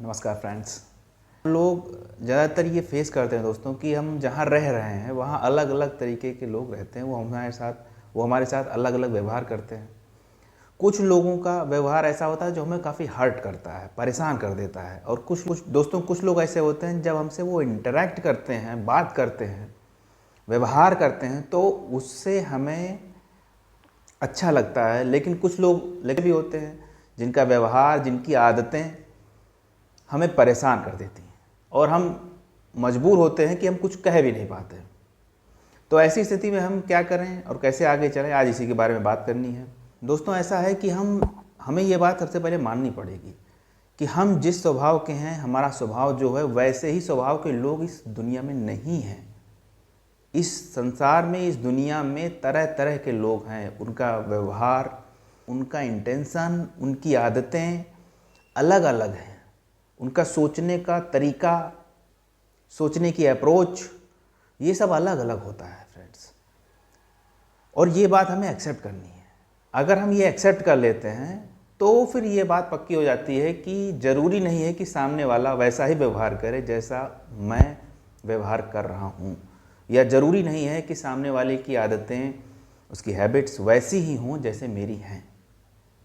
नमस्कार फ्रेंड्स। लोग ज़्यादातर ये फेस करते हैं दोस्तों कि हम जहाँ रह रहे हैं वहाँ अलग अलग तरीके के लोग रहते हैं। वो हमारे साथ अलग अलग व्यवहार करते हैं। कुछ लोगों का व्यवहार ऐसा होता है जो हमें काफ़ी हर्ट करता है, परेशान कर देता है। और कुछ लोग ऐसे होते हैं जब हमसे वो इंटरेक्ट करते हैं, बात करते हैं, व्यवहार करते हैं तो उससे हमें अच्छा लगता है। लेकिन कुछ लोग लेकिन भी होते हैं जिनका व्यवहार, जिनकी आदतें हमें परेशान कर देती हैं और हम मजबूर होते हैं कि हम कुछ कह भी नहीं पाते। तो ऐसी स्थिति में हम क्या करें और कैसे आगे चलें, आज इसी के बारे में बात करनी है। दोस्तों, ऐसा है कि हमें ये बात सबसे पहले माननी पड़ेगी कि हम जिस स्वभाव के हैं, हमारा स्वभाव जो है वैसे ही स्वभाव के लोग इस दुनिया में नहीं हैं। इस संसार में, इस दुनिया में तरह तरह के लोग हैं। उनका व्यवहार, उनका इंटेंशन, उनकी आदतें अलग अलग हैं। उनका सोचने का तरीका, सोचने की अप्रोच, ये सब अलग अलग होता है फ्रेंड्स। और ये बात हमें एक्सेप्ट करनी है। अगर हम ये एक्सेप्ट कर लेते हैं तो फिर ये बात पक्की हो जाती है कि ज़रूरी नहीं है कि सामने वाला वैसा ही व्यवहार करे जैसा मैं व्यवहार कर रहा हूँ, या ज़रूरी नहीं है कि सामने वाले की आदतें, उसकी हैबिट्स वैसी ही हों जैसे मेरी हैं।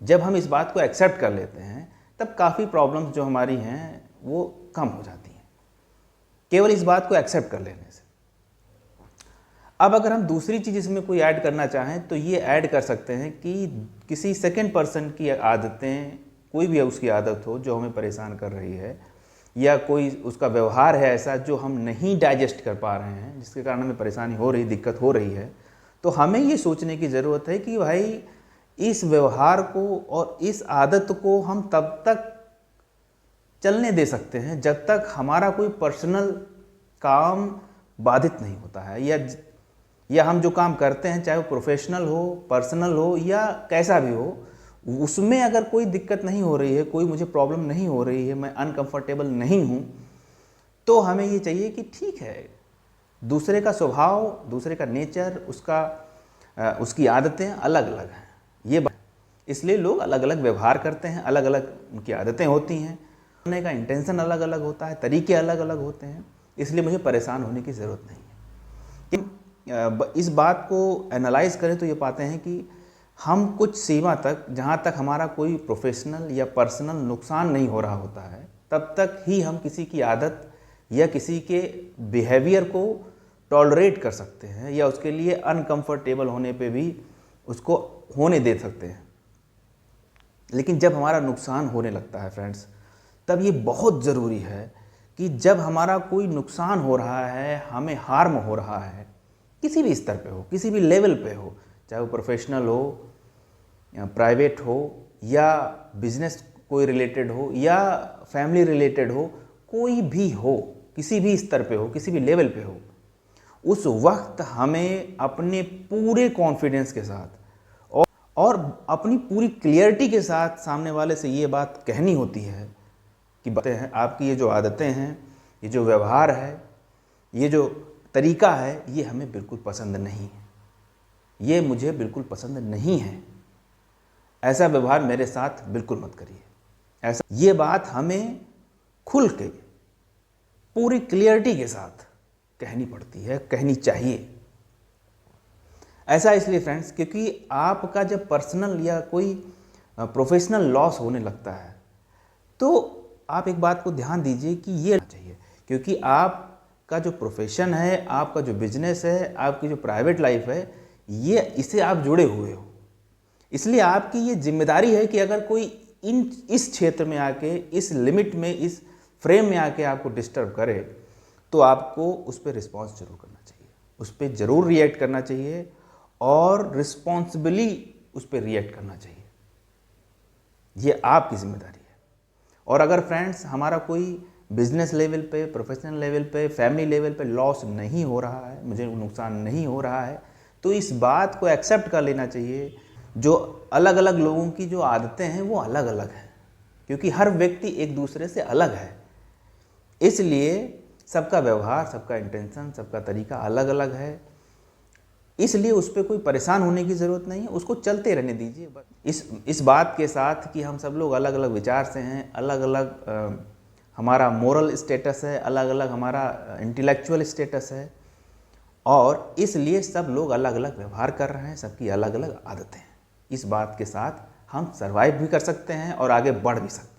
जब हम इस बात को एक्सेप्ट कर लेते हैं तब काफ़ी प्रॉब्लम्स जो हमारी हैं वो कम हो जाती हैं, केवल इस बात को एक्सेप्ट कर लेने से। अब अगर हम दूसरी चीज़ इसमें कोई ऐड करना चाहें तो ये ऐड कर सकते हैं कि किसी सेकंड पर्सन की आदतें, कोई भी उसकी आदत हो जो हमें परेशान कर रही है, या कोई उसका व्यवहार है ऐसा जो हम नहीं डाइजेस्ट कर पा रहे हैं, जिसके कारण हमें परेशानी हो रही, दिक्कत हो रही है, तो हमें ये सोचने की ज़रूरत है कि भाई इस व्यवहार को और इस आदत को हम तब तक चलने दे सकते हैं जब तक हमारा कोई पर्सनल काम बाधित नहीं होता है, या हम जो काम करते हैं, चाहे वो प्रोफेशनल हो, पर्सनल हो या कैसा भी हो, उसमें अगर कोई दिक्कत नहीं हो रही है, कोई मुझे प्रॉब्लम नहीं हो रही है, मैं अनकंफर्टेबल नहीं हूँ, तो हमें ये चाहिए कि ठीक है, दूसरे का स्वभाव, दूसरे का नेचर, उसकी आदतें अलग अलग हैं। इसलिए लोग अलग अलग व्यवहार करते हैं, अलग अलग उनकी आदतें होती हैं, करने का इंटेंशन अलग अलग होता है, तरीके अलग अलग होते हैं। इसलिए मुझे परेशान होने की ज़रूरत नहीं है। कि इस बात को एनालाइज करें तो ये पाते हैं कि हम कुछ सीमा तक, जहाँ तक हमारा कोई प्रोफेशनल या पर्सनल नुकसान नहीं हो रहा होता है, तब तक ही हम किसी की आदत या किसी के बिहेवियर को टॉलरेट कर सकते हैं, या उसके लिए अनकंफर्टेबल होने पे भी उसको होने दे सकते हैं। लेकिन जब हमारा नुकसान होने लगता है फ्रेंड्स, तब ये बहुत ज़रूरी है कि जब हमारा कोई नुकसान हो रहा है, हमें हार्म हो रहा है, किसी भी स्तर पे हो, किसी भी लेवल पे हो, चाहे वो प्रोफेशनल हो या प्राइवेट हो या बिजनेस कोई रिलेटेड हो या फैमिली रिलेटेड हो, कोई भी हो, किसी भी स्तर पे हो, किसी भी लेवल पे हो, उस वक्त हमें अपने पूरे कॉन्फिडेंस के साथ और अपनी पूरी क्लियरिटी के साथ सामने वाले से ये बात कहनी होती है कि बताएं, आपकी ये जो आदतें हैं, ये जो व्यवहार है, ये जो तरीका है, ये हमें बिल्कुल पसंद नहीं है, ये मुझे बिल्कुल पसंद नहीं है, ऐसा व्यवहार मेरे साथ बिल्कुल मत करिए। ऐसा, ये बात हमें खुल के पूरी क्लियरिटी के साथ कहनी पड़ती है, कहनी चाहिए। ऐसा इसलिए फ्रेंड्स क्योंकि आपका जब पर्सनल या कोई प्रोफेशनल लॉस होने लगता है तो आप एक बात को ध्यान दीजिए कि ये चाहिए, क्योंकि आपका जो प्रोफेशन है, आपका जो बिजनेस है, आपकी जो प्राइवेट लाइफ है, ये इससे आप जुड़े हुए हो। इसलिए आपकी ये जिम्मेदारी है कि अगर कोई इस क्षेत्र में आके, इस लिमिट में, इस फ्रेम में आके आपको डिस्टर्ब करे तो आपको उस पर रिस्पॉन्स जरूर करना चाहिए, उस पर ज़रूर रिएक्ट करना चाहिए और रिस्पॉन्सिबली उस पर रिएक्ट करना चाहिए। ये आपकी जिम्मेदारी है। और अगर फ्रेंड्स हमारा कोई बिजनेस लेवल पे, प्रोफेशनल लेवल पे, फैमिली लेवल पे लॉस नहीं हो रहा है, मुझे नुकसान नहीं हो रहा है, तो इस बात को एक्सेप्ट कर लेना चाहिए। जो अलग अलग लोगों की जो आदतें हैं वो अलग अलग हैं, क्योंकि हर व्यक्ति एक दूसरे से अलग है। इसलिए सबका व्यवहार, सबका इंटेंशन, सबका तरीका अलग अलग है। इसलिए उस पर कोई परेशान होने की ज़रूरत नहीं है, उसको चलते रहने दीजिए। इस बात के साथ कि हम सब लोग अलग अलग विचार से हैं, अलग अलग हमारा मोरल स्टेटस है, अलग अलग हमारा इंटेलेक्चुअल स्टेटस है, और इसलिए सब लोग अलग अलग व्यवहार कर रहे हैं, सबकी अलग अलग आदतें हैं। इस बात के साथ हम सर्वाइव भी कर सकते हैं और आगे बढ़ भी सकते हैं।